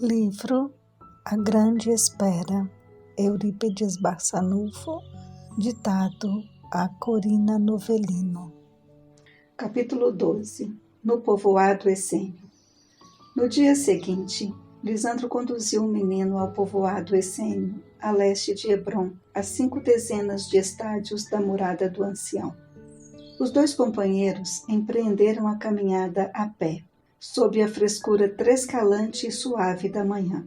Livro A Grande Espera, Eurípides Barçanufo, ditado a Corina Novellino. Capítulo 12. No povoado essênio. No dia seguinte, Lisandro conduziu o menino ao povoado essênio, a leste de Hebrom, a 5 dezenas de estádios da morada do ancião. Os dois companheiros empreenderam a caminhada a pé, sob a frescura trescalante e suave da manhã.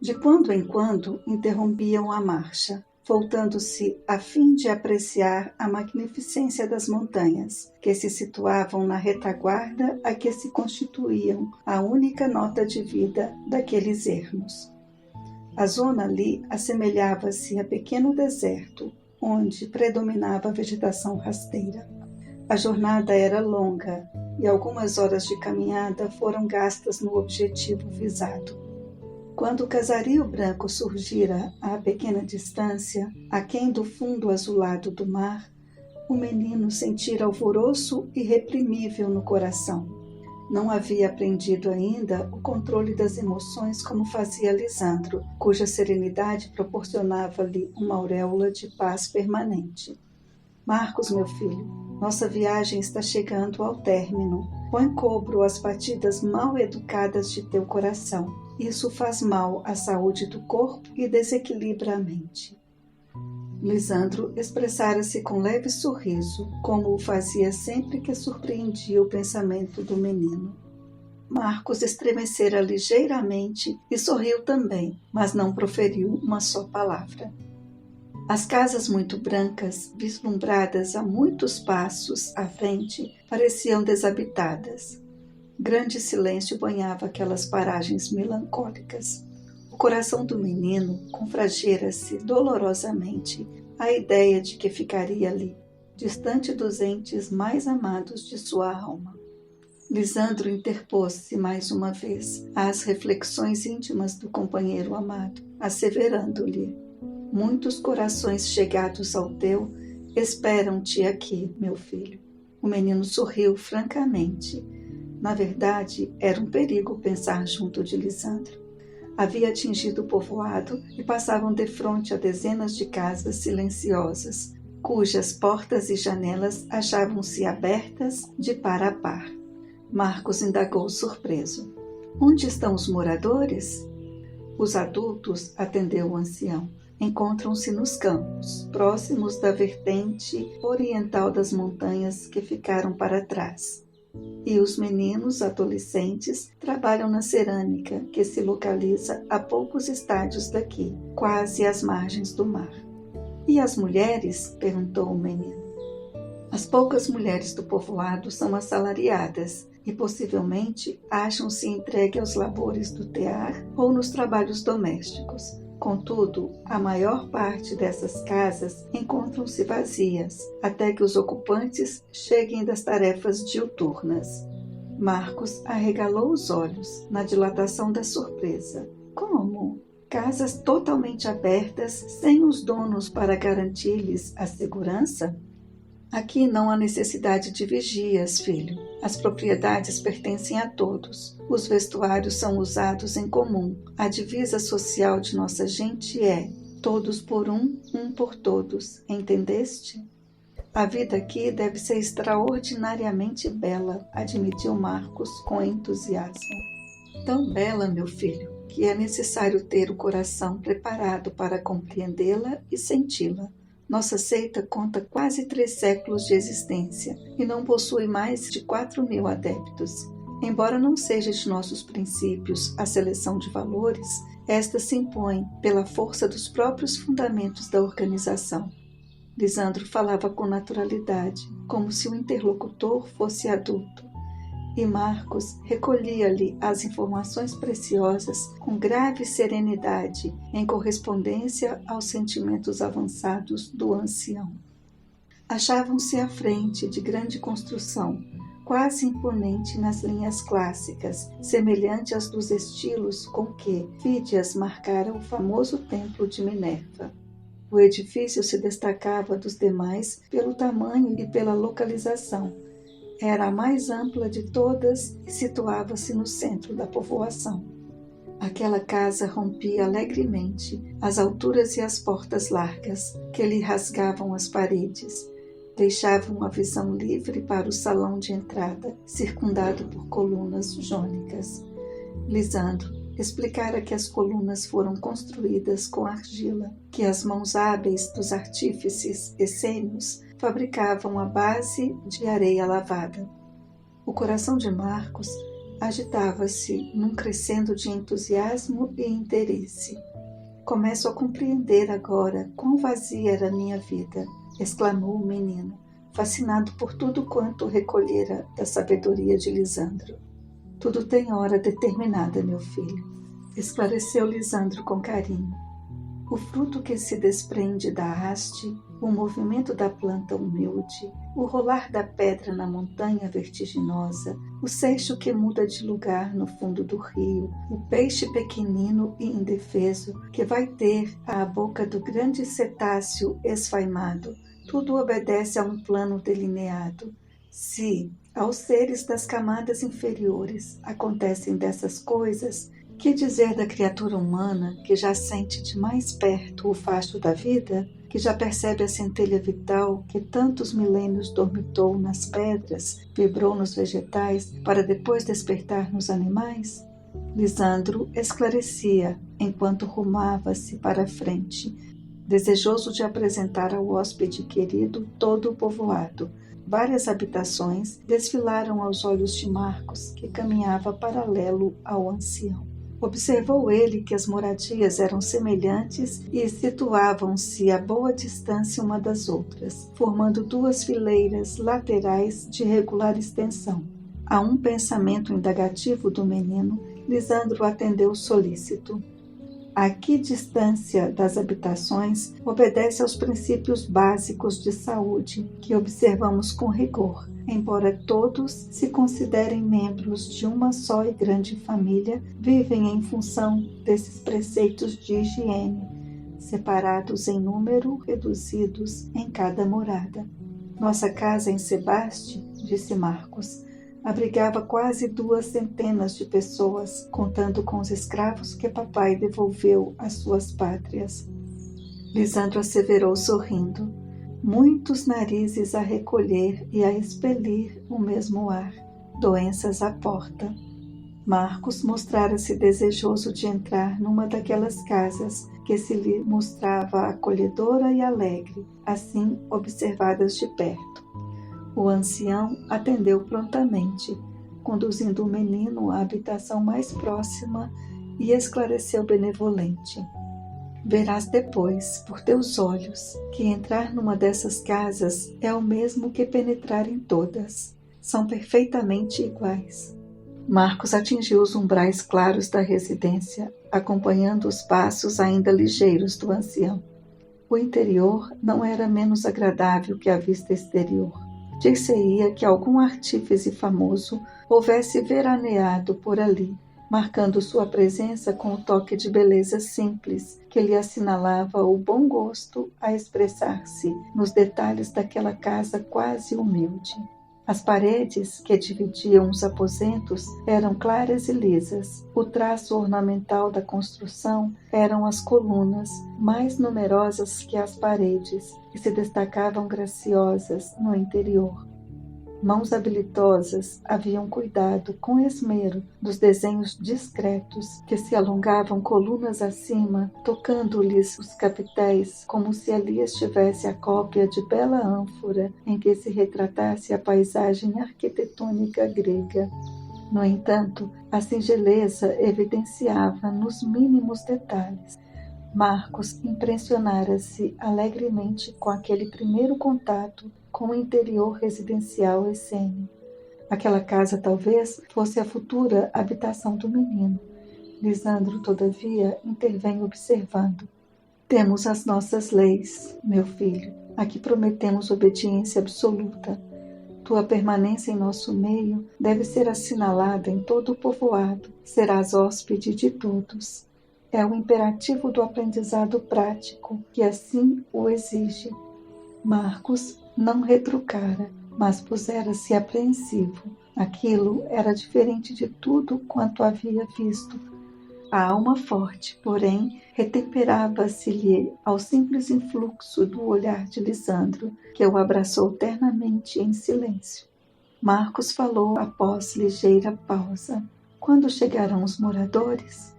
De quando em quando interrompiam a marcha, voltando-se a fim de apreciar a magnificência das montanhas, que se situavam na retaguarda a que se constituíam a única nota de vida daqueles ermos. A zona ali assemelhava-se a pequeno deserto, onde predominava a vegetação rasteira. A jornada era longa e algumas horas de caminhada foram gastas no objetivo visado. Quando o casario branco surgira à pequena distância, aquém do fundo azulado do mar, o menino sentira alvoroço irreprimível no coração. Não havia aprendido ainda o controle das emoções como fazia Lisandro, cuja serenidade proporcionava-lhe uma auréola de paz permanente. Marcos, meu filho, nossa viagem está chegando ao término. Põe cobro às batidas mal educadas de teu coração. Isso faz mal à saúde do corpo e desequilibra a mente. Lisandro expressara-se com leve sorriso, como o fazia sempre que surpreendia o pensamento do menino. Marcos estremecera ligeiramente e sorriu também, mas não proferiu uma só palavra. As casas muito brancas, vislumbradas a muitos passos à frente, pareciam desabitadas. Grande silêncio banhava aquelas paragens melancólicas. O coração do menino confragera-se dolorosamente à ideia de que ficaria ali, distante dos entes mais amados de sua alma. Lisandro interpôs-se mais uma vez às reflexões íntimas do companheiro amado, asseverando-lhe: muitos corações chegados ao teu esperam-te aqui, meu filho. O menino sorriu francamente. Na verdade, era um perigo pensar junto de Lisandro. Havia atingido o povoado e passavam defronte a dezenas de casas silenciosas, cujas portas e janelas achavam-se abertas de par a par. Marcos indagou surpreso: onde estão os moradores? Os adultos, atendeu o ancião, encontram-se nos campos, próximos da vertente oriental das montanhas que ficaram para trás. E os meninos adolescentes trabalham na cerâmica, que se localiza a poucos estádios daqui, quase às margens do mar. E as mulheres? Perguntou o menino. As poucas mulheres do povoado são assalariadas e possivelmente acham-se entregues aos labores do tear ou nos trabalhos domésticos. Contudo, a maior parte dessas casas encontram-se vazias, até que os ocupantes cheguem das tarefas diuturnas. Marcos arregalou os olhos, na dilatação da surpresa. Como? Casas totalmente abertas, sem os donos para garantir-lhes a segurança? Aqui não há necessidade de vigias, filho. As propriedades pertencem a todos. Os vestuários são usados em comum. A divisa social de nossa gente é todos por um por todos. Entendeste? A vida aqui deve ser extraordinariamente bela, admitiu Marcos com entusiasmo. Tão bela, meu filho, que é necessário ter o coração preparado para compreendê-la e senti-la. Nossa seita conta quase 3 séculos de existência e não possui mais de 4.000 adeptos. Embora não seja de nossos princípios a seleção de valores, esta se impõe pela força dos próprios fundamentos da organização. Lisandro falava com naturalidade, como se o interlocutor fosse adulto, e Marcos recolhia-lhe as informações preciosas com grave serenidade, em correspondência aos sentimentos avançados do ancião. Achavam-se à frente de grande construção, quase imponente nas linhas clássicas, semelhante às dos estilos com que Fídias marcara o famoso templo de Minerva. O edifício se destacava dos demais pelo tamanho e pela localização. Era a mais ampla de todas e situava-se no centro da povoação. Aquela casa rompia alegremente as alturas e as portas largas que lhe rasgavam as paredes. Deixavam uma visão livre para o salão de entrada, circundado por colunas jônicas. Lisandro explicara que as colunas foram construídas com argila, que as mãos hábeis dos artífices essênios fabricavam a base de areia lavada. O coração de Marcos agitava-se num crescendo de entusiasmo e interesse. Começo a compreender agora quão vazia era minha vida, exclamou o menino, fascinado por tudo quanto recolhera da sabedoria de Lisandro. Tudo tem hora determinada, meu filho, esclareceu Lisandro com carinho. O fruto que se desprende da haste, o movimento da planta humilde, o rolar da pedra na montanha vertiginosa, o seixo que muda de lugar no fundo do rio, o peixe pequenino e indefeso que vai ter à boca do grande cetáceo esfaimado, tudo obedece a um plano delineado. Se, aos seres das camadas inferiores, acontecem dessas coisas, que dizer da criatura humana que já sente de mais perto o fasto da vida, que já percebe a centelha vital que tantos milênios dormitou nas pedras, vibrou nos vegetais, para depois despertar nos animais? Lisandro esclarecia, enquanto rumava-se para a frente, desejoso de apresentar ao hóspede querido todo o povoado. Várias habitações desfilaram aos olhos de Marcos, que caminhava paralelo ao ancião. Observou ele que as moradias eram semelhantes e situavam-se a boa distância uma das outras, formando duas fileiras laterais de regular extensão. A um pensamento indagativo do menino, Lisandro atendeu solícito. A que distância das habitações obedece aos princípios básicos de saúde que observamos com rigor, embora todos se considerem membros de uma só e grande família, vivem em função desses preceitos de higiene, separados em número, reduzidos em cada morada. Nossa casa em Sebaste, disse Marcos, abrigava quase 200 de pessoas, contando com os escravos que papai devolveu às suas pátrias. Lisandro asseverou sorrindo. Muitos narizes a recolher e a expelir o mesmo ar. Doenças à porta. Marcos mostrara-se desejoso de entrar numa daquelas casas que se lhe mostrava acolhedora e alegre, assim observadas de perto. O ancião atendeu prontamente, conduzindo o menino à habitação mais próxima e esclareceu benevolente. Verás depois, por teus olhos, que entrar numa dessas casas é o mesmo que penetrar em todas. São perfeitamente iguais. Marcos atingiu os umbrais claros da residência, acompanhando os passos ainda ligeiros do ancião. O interior não era menos agradável que a vista exterior. Dir-se-ia que algum artífice famoso houvesse veraneado por ali, marcando sua presença com o toque de beleza simples que lhe assinalava o bom gosto a expressar-se nos detalhes daquela casa quase humilde. As paredes que dividiam os aposentos eram claras e lisas. O traço ornamental da construção eram as colunas, mais numerosas que as paredes, que se destacavam graciosas no interior. Mãos habilidosas haviam cuidado com esmero dos desenhos discretos que se alongavam colunas acima, tocando-lhes os capitéis como se ali estivesse a cópia de bela ânfora em que se retratasse a paisagem arquitetônica grega. No entanto, a singeleza evidenciava nos mínimos detalhes. Marcos impressionara-se alegremente com aquele primeiro contato com o interior residencial essênio. Aquela casa talvez fosse a futura habitação do menino. Lisandro, todavia, intervém observando. Temos as nossas leis, meu filho. Aqui prometemos obediência absoluta. Tua permanência em nosso meio deve ser assinalada em todo o povoado. Serás hóspede de todos. É o imperativo do aprendizado prático, que assim o exige. Marcos não retrucara, mas pusera-se apreensivo. Aquilo era diferente de tudo quanto havia visto. A alma forte, porém, retemperava-se-lhe ao simples influxo do olhar de Lisandro, que o abraçou ternamente em silêncio. Marcos falou após ligeira pausa. Quando chegarão os moradores?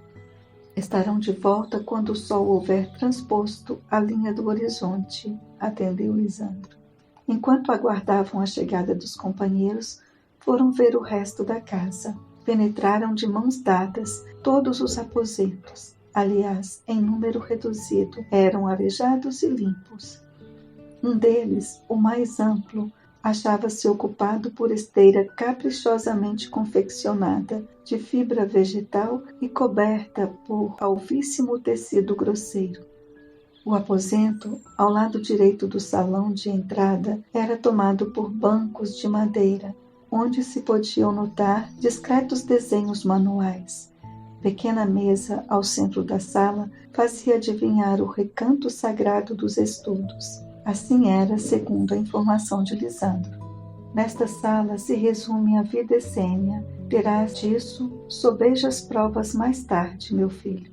Estarão de volta quando o sol houver transposto a linha do horizonte, atendeu Lisandro. Enquanto aguardavam a chegada dos companheiros, foram ver o resto da casa. Penetraram de mãos dadas todos os aposentos. Aliás, em número reduzido, eram arejados e limpos. Um deles, o mais amplo, achava-se ocupado por esteira caprichosamente confeccionada, de fibra vegetal e coberta por alvíssimo tecido grosseiro. O aposento, ao lado direito do salão de entrada, era tomado por bancos de madeira, onde se podiam notar discretos desenhos manuais. Pequena mesa ao centro da sala fazia adivinhar o recanto sagrado dos estudos. Assim era, segundo a informação de Lisandro. Nesta sala se resume a vida essênia. Terás disso sobejas provas mais tarde, meu filho.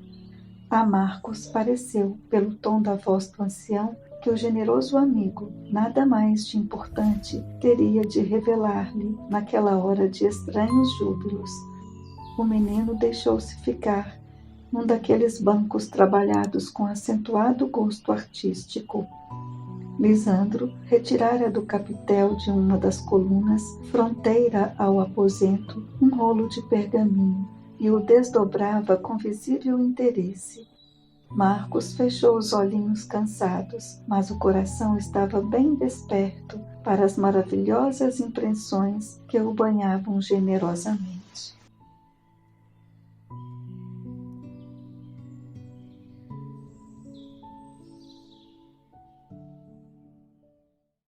A Marcos pareceu, pelo tom da voz do ancião, que o generoso amigo, nada mais de importante, teria de revelar-lhe naquela hora de estranhos júbilos. O menino deixou-se ficar num daqueles bancos trabalhados com acentuado gosto artístico. Lisandro retirara do capitel de uma das colunas, fronteira ao aposento, um rolo de pergaminho e o desdobrava com visível interesse. Marcos fechou os olhinhos cansados, mas o coração estava bem desperto para as maravilhosas impressões que o banhavam generosamente.